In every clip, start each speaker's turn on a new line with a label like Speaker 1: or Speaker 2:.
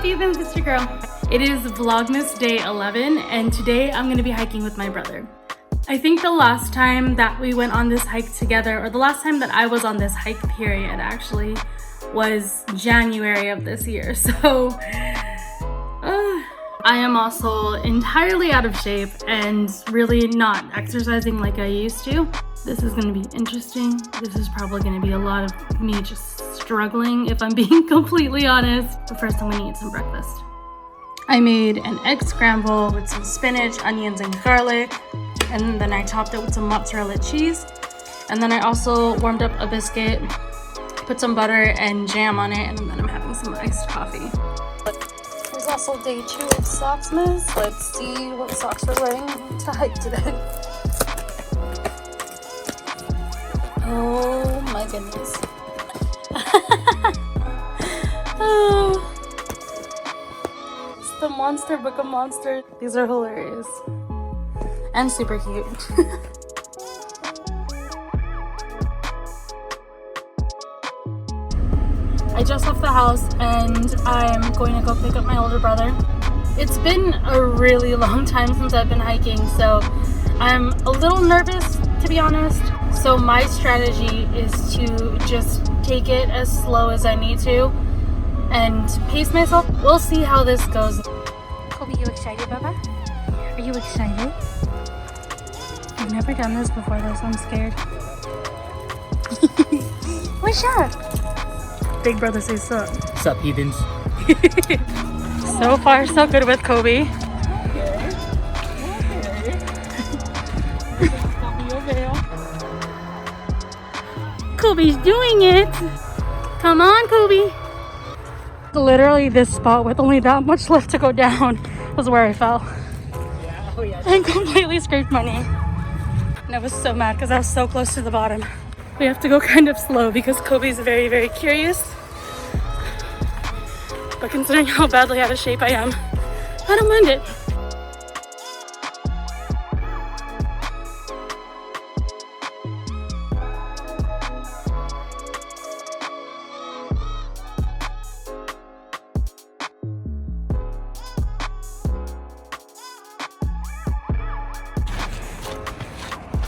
Speaker 1: Heathens, it's your girl. It is Vlogmas day 11 and today I'm gonna be hiking with my brother. I think the last time that we went on this hike together, or the last time that I was on this hike period actually, was January of this year. So I am also entirely out of shape and really not exercising like I used to. This is gonna be interesting. This is probably gonna be a lot of me just struggling if I'm being completely honest. But first I'm gonna eat some breakfast. I made an egg scramble with some spinach, onions, and garlic. And then I topped it with some mozzarella cheese. And then I also warmed up a biscuit, put some butter and jam on it, and then I'm having some iced coffee. There's also day 2 of Vlogmas. Let's see what socks we're wearing to hike today. Oh my goodness. Oh. It's the Monster Book of Monsters. These are hilarious. And super cute. I just left the house and I'm going to go pick up my older brother. It's been a really long time since I've been hiking, so I'm a little nervous, to be honest. So my strategy is to just take it as slow as I need to and pace myself. We'll see how this goes. Kobe, you excited, Baba? Are you excited? I've never done this before though, so I'm scared. What's up? Big brother says sup.
Speaker 2: Sup, heathens?
Speaker 1: So far, so good with Kobe. Kobe's doing it. Come on, Kobe. Literally, this spot with only that much left to go down was where I fell.
Speaker 2: Yeah, oh yeah.
Speaker 1: And completely scraped my knee. And I was so mad because I was so close to the bottom. We have to go kind of slow because Kobe's very, very curious. But considering how badly out of shape I am, I don't mind it.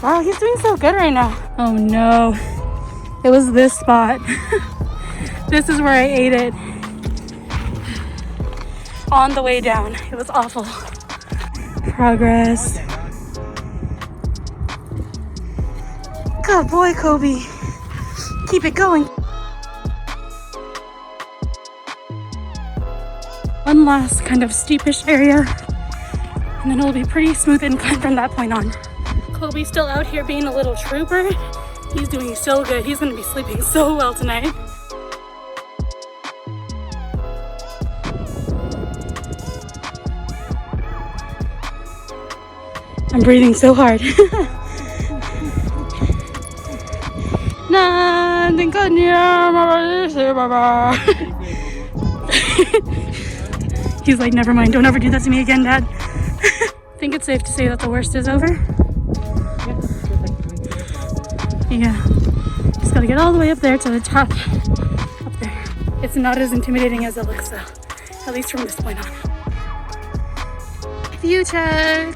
Speaker 1: Wow, he's doing so good right now. Oh no, it was this spot. This is where I ate it. On the way down, it was awful. Progress. Good boy, Kobe. Keep it going. One last kind of steepish area, and then it'll be pretty smooth incline from that point on. Kobe's still out here being a little trooper. He's doing so good. He's gonna be sleeping so well tonight. I'm breathing so hard. He's like, never mind, don't ever do that to me again, Dad. I think it's safe to say that the worst is over. Yeah, just gotta get all the way up there to the top. Up there. It's not as intimidating as it looks though, at least from this point on. View check.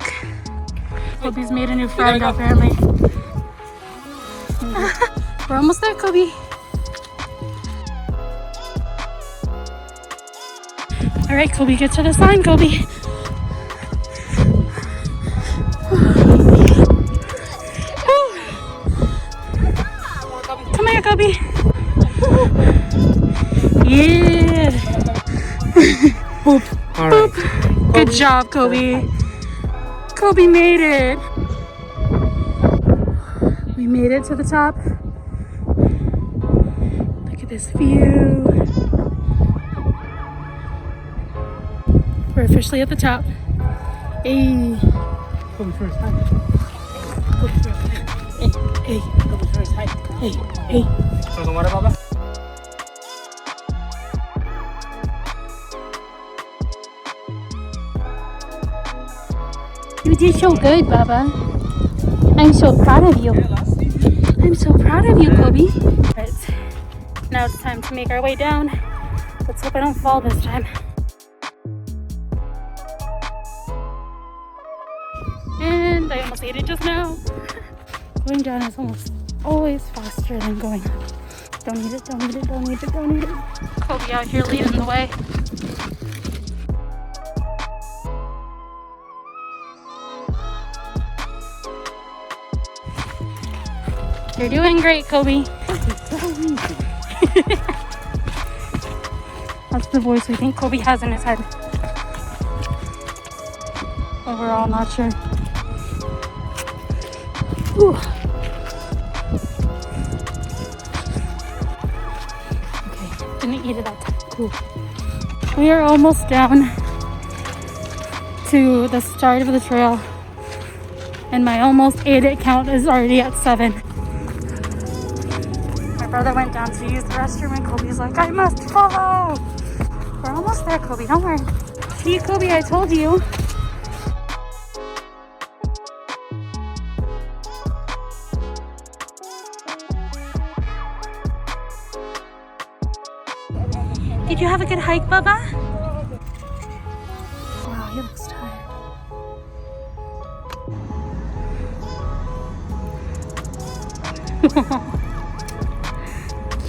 Speaker 1: Kobe's made a new friend apparently. We're almost there, Kobe. All right, Kobe, get to the sign, Kobe. Come here, Kobe. Yeah.
Speaker 2: Boop. All right.
Speaker 1: Boop. Good job, Kobe. Kobe made it. We made it to the top. Look at this view. We're officially at the top. Hey.
Speaker 2: Kobe first, hi.
Speaker 1: Hey.
Speaker 2: Kobe first, hi.
Speaker 1: Hey. Hey.
Speaker 2: Want some water, Baba?
Speaker 1: You did so good, Baba. I'm so proud of you. I'm so proud of you, Kobe. Right. Now it's time to make our way down. Let's hope I don't fall this time. almost ate it just now. Going down is almost always faster than going up. Don't eat it, don't eat it, don't eat it, don't eat it. Kobe out here leading the way. You're doing great, Kobe. That's the voice we think Kobe has in his head. But we're all not sure. Whew. Okay, didn't eat it that time. Cool. We are almost down to the start of the trail. And my almost ate it count is already at 7. My brother went down to use the restroom and Kobe's like, I must follow. We're almost there, Kobe, don't worry. See, Kobe, I told you. Did you have a good hike, Bubba? Wow, he looks tired.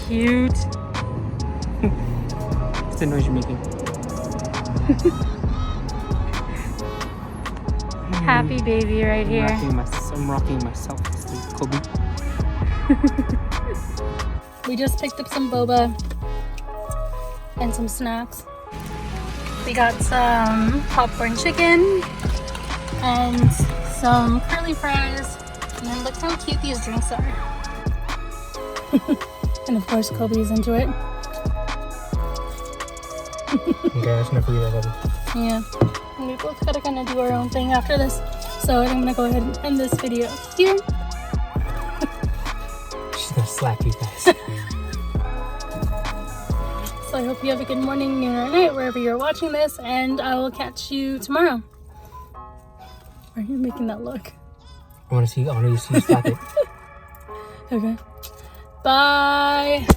Speaker 1: Cute.
Speaker 2: It's the noise you're making.
Speaker 1: Happy baby right here.
Speaker 2: I'm rocking myself to sleep, Kobe.
Speaker 1: We just picked up some boba and some snacks. We got some popcorn chicken and some curly fries. And then look how cute these drinks are. And of course, Kobe's into it.
Speaker 2: Okay, that's enough for you, Kobe.
Speaker 1: Yeah. And we both gotta kind of do our own thing after this. So I'm gonna go ahead and end this video here.
Speaker 2: She's gonna slap you guys.
Speaker 1: So I hope you have a good morning, noon, or night, wherever you're watching this, and I will catch you tomorrow. Why are you making that look?
Speaker 2: I want to see you slap it.
Speaker 1: Okay. Bye.